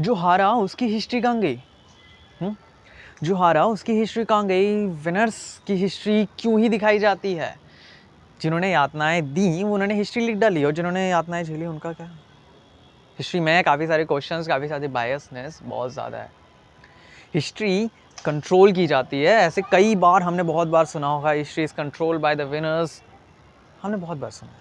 जो हारा उसकी हिस्ट्री कहाँ गई? हुँ? जो हारा उसकी हिस्ट्री कहाँ गई? विनर्स की हिस्ट्री क्यों ही दिखाई जाती है? जिन्होंने यातनाएँ दी उन्होंने हिस्ट्री लिख डाली और जिन्होंने यातनाएँ झेली उनका क्या? हिस्ट्री में काफ़ी सारे क्वेश्चंस, काफ़ी सारी बायसनेस बहुत ज़्यादा है। हिस्ट्री कंट्रोल की जाती है, ऐसे कई बार हमने बहुत बार सुना होगा, history is controlled by the winners, हमने बहुत बार सुना है।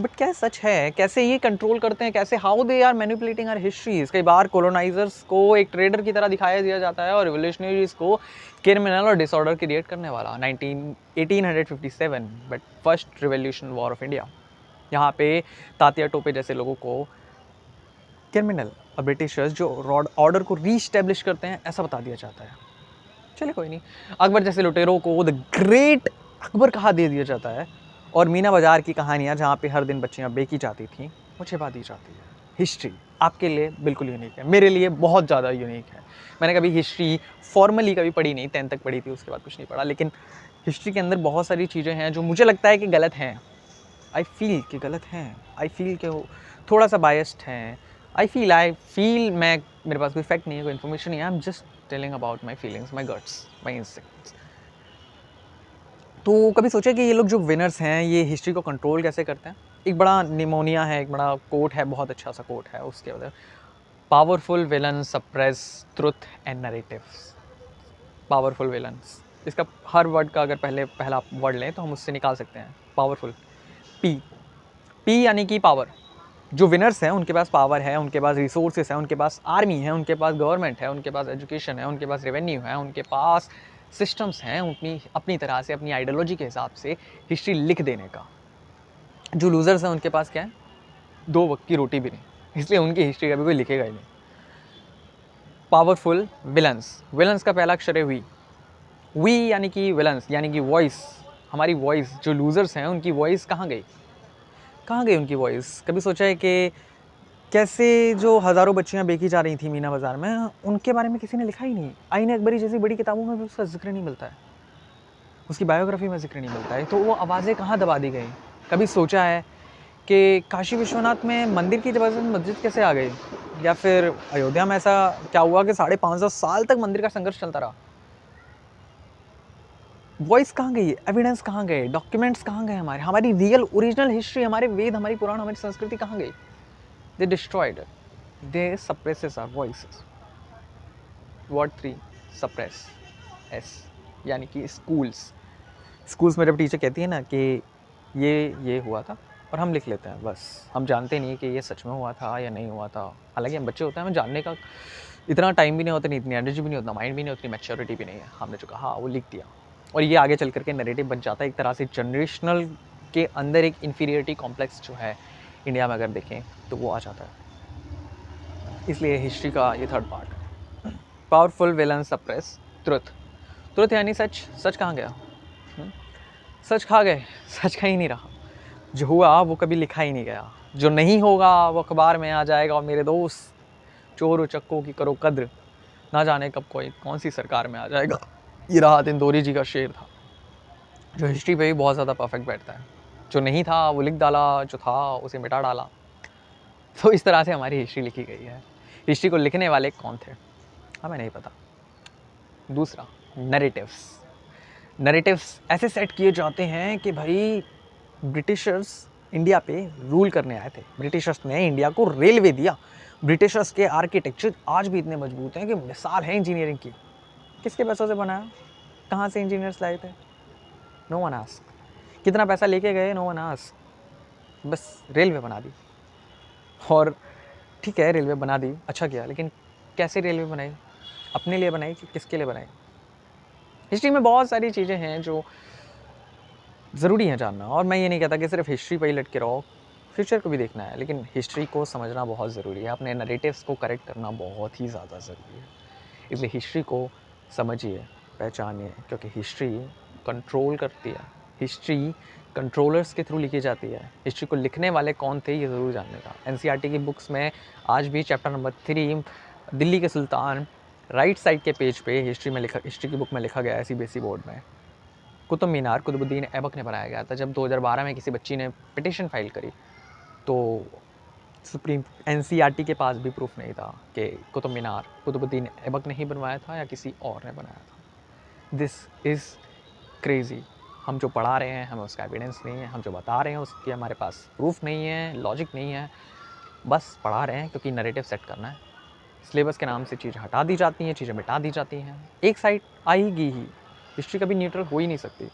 बट क्या सच है? कैसे ये कंट्रोल करते हैं? कैसे how they are manipulating our histories? कई बार कोलोनाइज़र्स को एक ट्रेडर की तरह दिखाया दिया जाता है और रिवोल्यूशनरीज़ को क्रिमिनल और डिसऑर्डर क्रिएट करने वाला। 1857 but first revolution war of India. यहाँ पे तात्या टोपे जैसे लोगों को क्रिमिनल और ब्रिटिशर्स जो ऑर्डर को रीस्टैब्लिश करते हैं, ऐसा बता दिया जाता है। चलिए कोई नहीं। अकबर जैसे लुटेरों को द ग्रेट अकबर कहा दे दिया जाता है और मीना बाजार की कहानियाँ जहाँ पे हर दिन बच्चियाँ बेची जाती थीं, वो छिपा दी जाती है। हिस्ट्री आपके लिए बिल्कुल यूनिक है, मेरे लिए बहुत ज़्यादा यूनिक है। मैंने कभी हिस्ट्री फॉर्मली कभी पढ़ी नहीं, 10th तक पढ़ी थी, उसके बाद कुछ नहीं पढ़ा, लेकिन हिस्ट्री के अंदर बहुत सारी चीज़ें हैं जो मुझे लगता है कि गलत हैं। आई फील कि गलत हैं, आई फील कि वो थोड़ा सा बायस्ड हैं। आई फील मैं मेरे पास कोई फैक्ट नहीं है, कोई इन्फॉर्मेशन नहीं है, I am just telling about my feelings, my guts, my instincts. तो कभी सोचा कि ये लोग जो विनर्स हैं ये हिस्ट्री को कंट्रोल कैसे करते हैं? एक बड़ा निमोनिया है, एक बड़ा कोट है, बहुत अच्छा सा कोट है, उसके अंदर powerful villain suppress truth and narratives. Powerful villains, इसका हर वर्ड का अगर पहला वर्ड लें तो हम उससे निकाल सकते हैं पावरफुल। पी, पी यानी कि पावर। जो विनर्स हैं उनके पास पावर है, उनके पास रिसोर्सेस हैं, उनके पास आर्मी है, उनके पास गवर्नमेंट है, उनके पास एजुकेशन है, उनके पास रेवेन्यू है, उनके पास सिस्टम्स हैं, अपनी अपनी तरह से अपनी आइडियोलॉजी के हिसाब से हिस्ट्री लिख देने का। जो लूजर्स हैं उनके पास क्या है? 2 वक्त की रोटी भी नहीं, इसलिए उनकी हिस्ट्री कभी कोई लिखेगा ही नहीं। पावरफुल विलन्स, विलन्स का पहला अक्षर है वी यानी कि विलन्स यानी कि वॉइस, हमारी वॉइस। जो लूजर्स हैं उनकी वॉइस कहाँ गई? कहाँ गई उनकी वॉइस? कभी सोचा है कि कैसे जो हज़ारों बच्चियाँ बेची जा रही थी मीना बाज़ार में, उनके बारे में किसी ने लिखा ही नहीं। आईन अकबरी जैसी बड़ी किताबों में भी उसका ज़िक्र नहीं मिलता है, उसकी बायोग्राफी में ज़िक्र नहीं मिलता है। तो वो आवाज़ें कहाँ दबा दी गई? कभी सोचा है कि काशी विश्वनाथ में मंदिर की वजह से मस्जिद कैसे आ गई? या फिर अयोध्या में ऐसा क्या हुआ कि 550 साल तक मंदिर का संघर्ष चलता रहा? वॉइस कहाँ गई? एविडेंस कहाँ गए? डॉक्यूमेंट्स कहाँ गए हमारे? हमारी रियल ओरिजिनल हिस्ट्री, हमारे वेद, हमारी पुराण, हमारी संस्कृति कहाँ गई? They destroyed, they suppresses our voices. Word 3 suppress, S यानी कि स्कूल्स। स्कूल्स में जब टीचर कहती है ना कि ये हुआ था और हम लिख लेते हैं, बस हम जानते नहीं कि ये सच में हुआ था या नहीं हुआ था। हालांकि हम बच्चे होते हैं, हमें जानने का इतना टाइम भी नहीं होता, नहीं इतनी एनर्जी भी नहीं होता, माइंड भी नहीं होती, मैच्योरिटी भी नहीं है। हमने जो कहा वो लिख दिया और ये आगे चल करके नैरेटिव बन जाता है एक तरह से। जनरेशनल के अंदर एक इन्फीरियरिटी कॉम्प्लेक्स जो है इंडिया में अगर देखें तो वो आ जाता है। इसलिए हिस्ट्री का ये third part, powerful villain suppress truth. Truth यानी सच। सच कहाँ गया? सच खा गए, सच का ही नहीं रहा। जो हुआ वो कभी लिखा ही नहीं गया, जो नहीं होगा वो अखबार में आ जाएगा। और मेरे दोस्त, चोर उचक्कों की करो कद्र, ना जाने कब कोई कौन सी सरकार में आ जाएगा। ये राहत इंदौरी जी का शेर था, जो हिस्ट्री पे भी बहुत ज़्यादा परफेक्ट बैठता है। जो नहीं था वो लिख डाला, जो था उसे मिटा डाला। तो इस तरह से हमारी हिस्ट्री लिखी गई है। हिस्ट्री को लिखने वाले कौन थे हमें नहीं पता। दूसरा, नैरेटिव्स। नैरेटिव्स ऐसे सेट किए जाते हैं कि भाई ब्रिटिशर्स इंडिया पे रूल करने आए थे, ब्रिटिशर्स ने इंडिया को रेलवे दिया, ब्रिटिशर्स के आर्किटेक्चर आज भी इतने मजबूत हैं कि मिसाल है इंजीनियरिंग की। किसके पैसों से बनाया? कहाँ से इंजीनियर्स लाए थे? No one ask. कितना पैसा लेके गए? No one ask. बस रेलवे बना दी। और ठीक है, रेलवे बना दी, अच्छा किया, लेकिन कैसे रेलवे बनाई? अपने लिए बनाई कि किसके लिए बनाई? हिस्ट्री में बहुत सारी चीज़ें हैं जो ज़रूरी है जानना। और मैं ये नहीं कहता कि सिर्फ हिस्ट्री पर ही लटके रहो, फ्यूचर को भी देखना है, लेकिन हिस्ट्री को समझना बहुत ज़रूरी है। अपने नैरेटिव्स को करेक्ट करना बहुत ही ज़्यादा ज़रूरी है। इसलिए हिस्ट्री को समझिए, पहचानिए, क्योंकि हिस्ट्री कंट्रोल करती है। हिस्ट्री कंट्रोलर्स के थ्रू लिखी जाती है। हिस्ट्री को लिखने वाले कौन थे ये ज़रूर जानने का। एनसीईआरटी की बुक्स में आज भी चैप्टर नंबर 3 दिल्ली के सुल्तान, राइट साइड के पेज पे हिस्ट्री की बुक में लिखा गया है, सीबीएसई बोर्ड में। कुतुब मीनार कुतुबुद्दीन ऐबक ने बनाया गया था। जब 2012 में किसी बच्ची ने पिटीशन फाइल करी तो सुप्रीम एनसीईआरटी के पास भी प्रूफ नहीं था कि कुतुब मीनार कुतुबुद्दीन ऐबक ने ही बनवाया था या किसी और ने बनाया था। This is crazy. हम जो पढ़ा रहे हैं हमें उसका एविडेंस नहीं है, हम जो बता रहे हैं उसकी हमारे पास प्रूफ नहीं है, लॉजिक नहीं है, बस पढ़ा रहे हैं क्योंकि नैरेटिव सेट करना है। सिलेबस के नाम से चीज़ें हटा दी जाती हैं, चीज़ें मिटा दी जाती हैं, एक साइड आएगी ही। हिस्ट्री कभी न्यूट्रल हो ही नहीं सकती।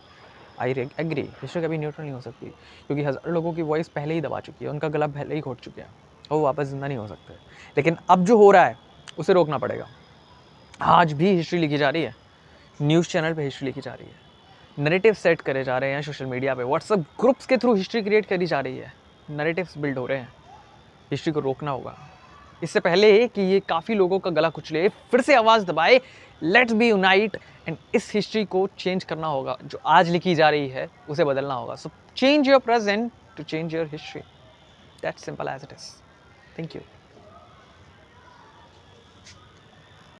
आई एग्री, हिस्ट्री कभी न्यूट्रल नहीं हो सकती क्योंकि हज़ार लोगों की वॉइस पहले ही दबा चुकी है, उनका गला पहले ही घोट चुके हैं, और वो वापस जिंदा नहीं हो सकते। लेकिन अब जो हो रहा है उसे रोकना पड़ेगा। आज भी हिस्ट्री लिखी जा रही है, न्यूज़ चैनल पे हिस्ट्री लिखी जा रही है, नैरेटिव सेट करे जा रहे हैं सोशल मीडिया पे, व्हाट्सएप ग्रुप्स के थ्रू हिस्ट्री क्रिएट करी जा रही है, नैरेटिव्स बिल्ड हो रहे हैं। हिस्ट्री को रोकना होगा इससे पहले कि ये काफ़ी लोगों का गला कुचले, फिर से आवाज़ दबाए। लेट्स बी यूनाइट एंड इस हिस्ट्री को चेंज करना होगा। जो आज लिखी जा रही है उसे बदलना होगा। So change your present to change your history, that's simple as it is. Thank you.